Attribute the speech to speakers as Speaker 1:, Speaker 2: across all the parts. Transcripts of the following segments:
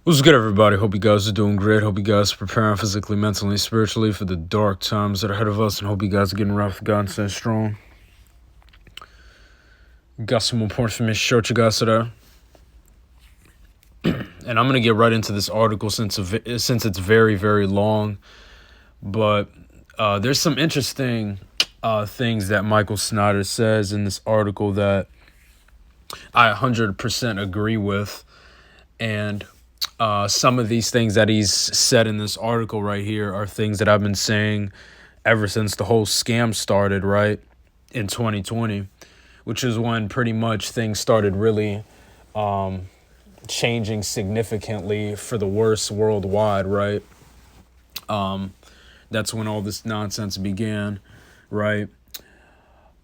Speaker 1: What's good, everybody? Hope you guys are doing great. Hope you guys are preparing physically, mentally, spiritually for the dark times that are ahead of us, and hope you guys are getting ready for God and staying strong. Got some important information to show you guys today, and I'm gonna get right into this article since it's very, very long. But there's some interesting things that Michael Snyder says in this article that I 100% agree with, and some of these things that he's said in this article right here are things that I've been saying ever since the whole scam started, right, in 2020, which is when pretty much things started really changing significantly for the worse worldwide, right? That's when all this nonsense began, right?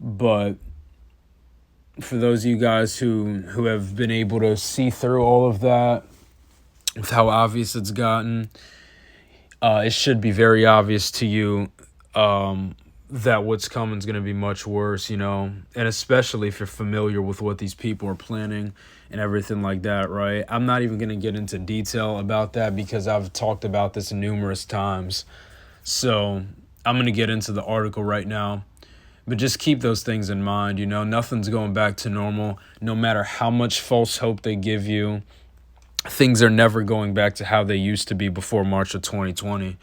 Speaker 1: But for those of you guys who have been able to see through all of that, with how obvious it's gotten, it should be very obvious to you that what's coming is going to be much worse, and especially if you're familiar with what these people are planning and everything like that, right? I'm not even going to get into detail about that because I've talked about this numerous times. So I'm going to get into the article right now. But just keep those things in mind, nothing's going back to normal. No matter how much false hope they give you, things are never going back to how they used to be before March of 2020.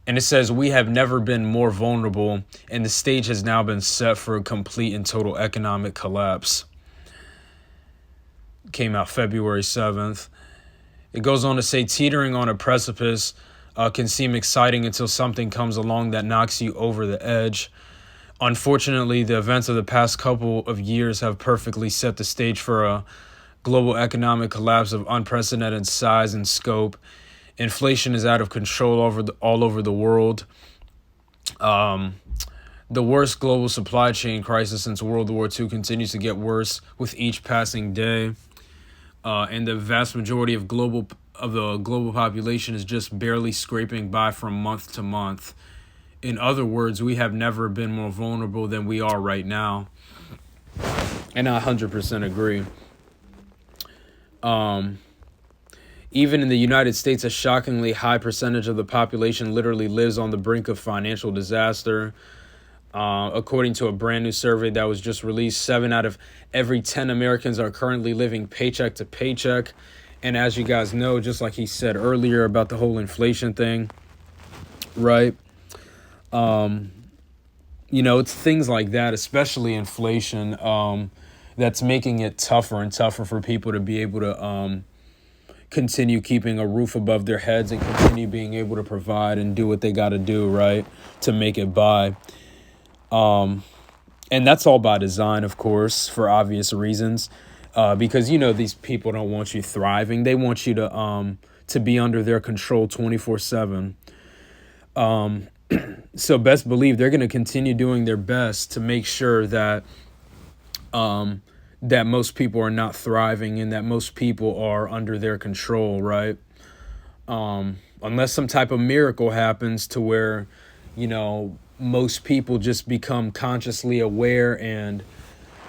Speaker 1: And it says, we have never been more vulnerable, and the stage has now been set for a complete and total economic collapse. Came out February 7th. It goes on to say, teetering on a precipice can seem exciting until something comes along that knocks you over the edge. Unfortunately, the events of the past couple of years have perfectly set the stage for a global economic collapse of unprecedented size and scope. Inflation is out of control all over the world. The worst global supply chain crisis since World War II continues to get worse with each passing day. And the vast majority of the global population is just barely scraping by from month to month. In other words, we have never been more vulnerable than we are right now. And I 100% agree. Even in the United States, a shockingly high percentage of the population literally lives on the brink of financial disaster. According to a brand new survey that was just released, 7 out of every 10 Americans are currently living paycheck to paycheck. And as you guys know, just like he said earlier about the whole inflation thing, right? It's things like that, especially inflation, that's making it tougher and tougher for people to be able to continue keeping a roof above their heads and continue being able to provide and do what they got to do, right, to make it by. And that's all by design, of course, for obvious reasons, because, these people don't want you thriving. They want you to be under their control 24/7. So best believe they're going to continue doing their best to make sure that that most people are not thriving and that most people are under their control, right? Unless some type of miracle happens to where, most people just become consciously aware and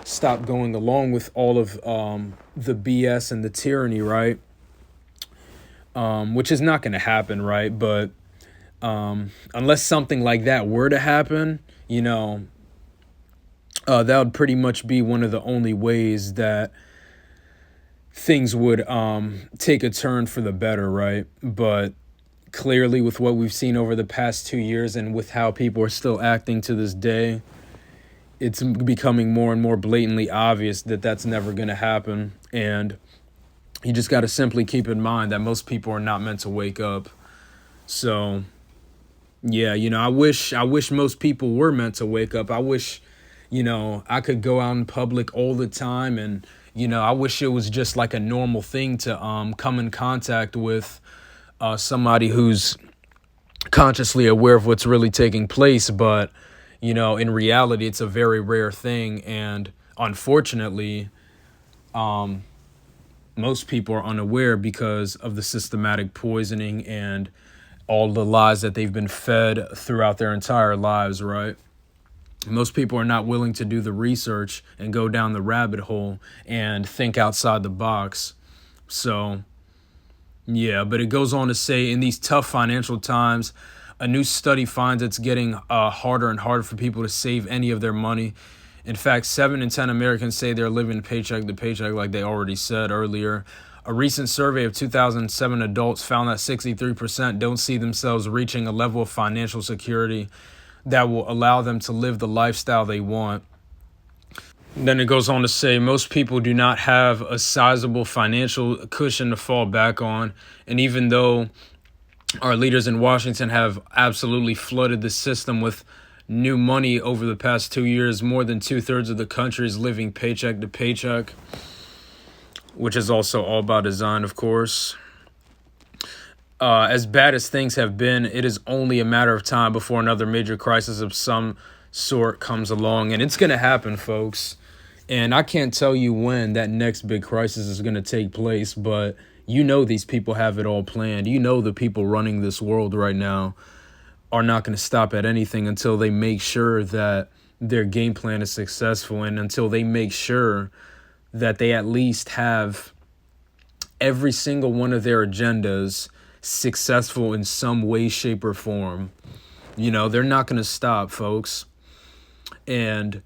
Speaker 1: stop going along with all of the BS and the tyranny, right? Which is not going to happen, right? But unless something like that were to happen, that would pretty much be one of the only ways that things would take a turn for the better, right? But clearly, with what we've seen over the past 2 years and with how people are still acting to this day, it's becoming more and more blatantly obvious that that's never going to happen. And you just got to simply keep in mind that most people are not meant to wake up. So yeah, I wish most people were meant to wake up. I wish, I could go out in public all the time, and, I wish it was just like a normal thing to come in contact with somebody who's consciously aware of what's really taking place. But, in reality, it's a very rare thing. And unfortunately, most people are unaware because of the systematic poisoning and all the lies that they've been fed throughout their entire lives, right? Most people are not willing to do the research and go down the rabbit hole and think outside the box. So, Yeah, but it goes on to say in these tough financial times, a new study finds it's getting harder and harder for people to save any of their money. In fact, 7 in 10 Americans say they're living paycheck to paycheck, like they already said earlier. A recent survey of 2007 adults found that 63% don't see themselves reaching a level of financial security that will allow them to live the lifestyle they want. Then it goes on to say most people do not have a sizable financial cushion to fall back on. And even though our leaders in Washington have absolutely flooded the system with new money over the past 2 years, more than 2/3 of the country is living paycheck to paycheck, which is also all by design, of course. As bad as things have been, it is only a matter of time before another major crisis of some sort comes along. And it's going to happen, folks. And I can't tell you when that next big crisis is going to take place, but you know these people have it all planned. You know the people running this world right now are not going to stop at anything until they make sure that their game plan is successful, and until they make sure that they at least have every single one of their agendas successful in some way, shape, or form. You know, they're not going to stop, folks. And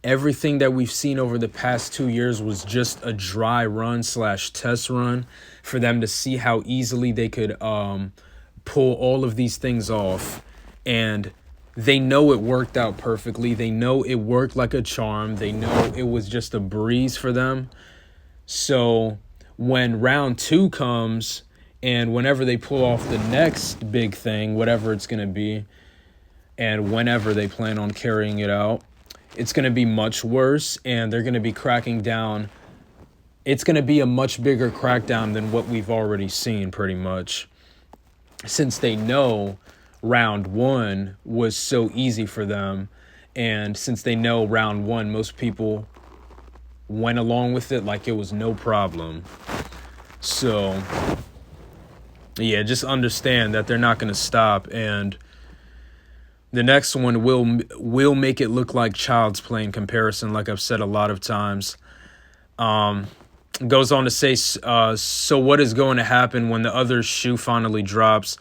Speaker 1: everything that we've seen over the past 2 years was just a dry run / test run for them to see how easily they could pull all of these things off. And they know it worked out perfectly. They know it worked like a charm. They know it was just a breeze for them. So when round 2 comes, and whenever they pull off the next big thing, whatever it's going to be, and whenever they plan on carrying it out, it's going to be much worse, and they're going to be cracking down. It's going to be a much bigger crackdown than what we've already seen, pretty much, since they know round 1 was so easy for them. And since they know round 1, most people went along with it like it was no problem. So, yeah, just understand that they're not going to stop, and the next one will make it look like child's play in comparison, like I've said a lot of times. Goes on to say, so what is going to happen when the other shoe finally drops?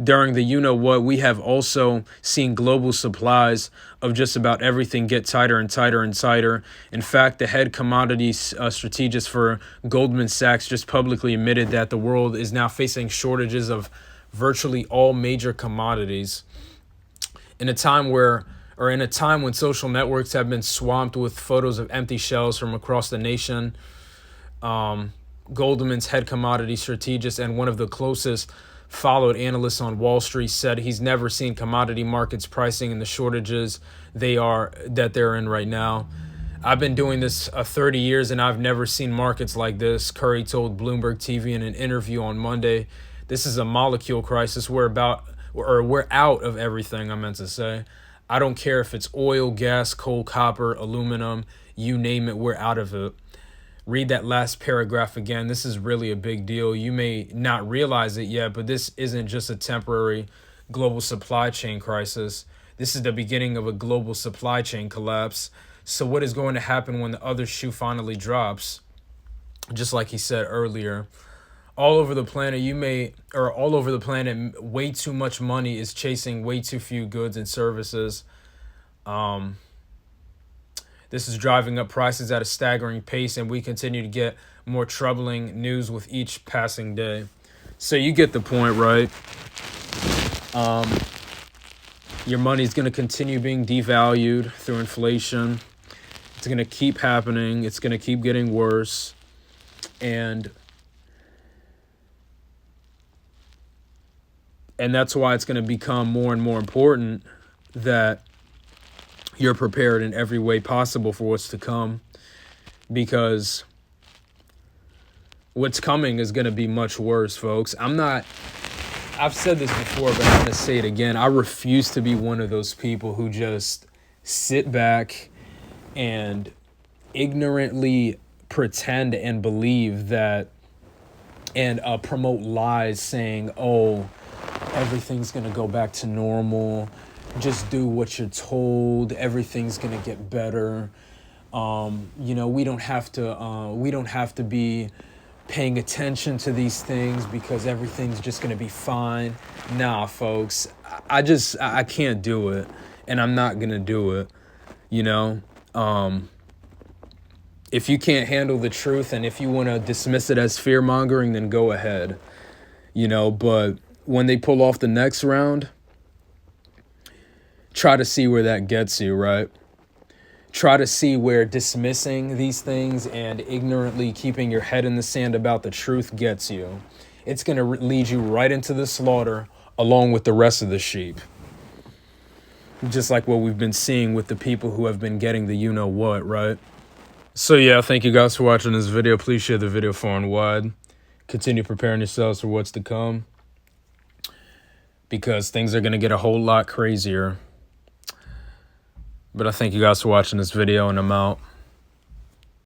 Speaker 1: During the you-know-what, we have also seen global supplies of just about everything get tighter and tighter and tighter. In fact, the head commodities strategist for Goldman Sachs just publicly admitted that the world is now facing shortages of virtually all major commodities. In a time when social networks have been swamped with photos of empty shelves from across the nation, Goldman's head commodity strategist and one of the closest followed analysts on Wall Street said he's never seen commodity markets pricing in the shortages that they're in right now. I've been doing this 30 years and I've never seen markets like this, Curry told Bloomberg TV in an interview on Monday. This is a molecule crisis. We're out of everything, I meant to say. I don't care if it's oil, gas, coal, copper, aluminum, you name it, we're out of it. Read that last paragraph again. This is really a big deal. You may not realize it yet, but this isn't just a temporary global supply chain crisis. This is the beginning of a global supply chain collapse. So what is going to happen when the other shoe finally drops? Just like he said earlier, all over the planet, way too much money is chasing way too few goods and services. This is driving up prices at a staggering pace, and we continue to get more troubling news with each passing day. So you get the point, right? Your money's going to continue being devalued through inflation. It's going to keep happening. It's going to keep getting worse. And that's why it's going to become more and more important that you're prepared in every way possible for what's to come, because what's coming is going to be much worse, folks. I've said this before, but I'm going to say it again. I refuse to be one of those people who just sit back and ignorantly pretend and believe that and promote lies saying, oh, everything's going to go back to normal. Just do what you're told. Everything's going to get better. We don't have to be paying attention to these things because everything's just going to be fine. Nah, folks, I can't do it, and I'm not going to do it, you know? If you can't handle the truth and if you want to dismiss it as fear mongering, then go ahead, you know? But when they pull off the next round, try to see where that gets you, right? Try to see where dismissing these things and ignorantly keeping your head in the sand about the truth gets you. It's going to lead you right into the slaughter along with the rest of the sheep. Just like what we've been seeing with the people who have been getting the you-know-what, right? So yeah, thank you guys for watching this video. Please share the video far and wide. Continue preparing yourselves for what's to come, because things are going to get a whole lot crazier. But I thank you guys for watching this video, and I'm out.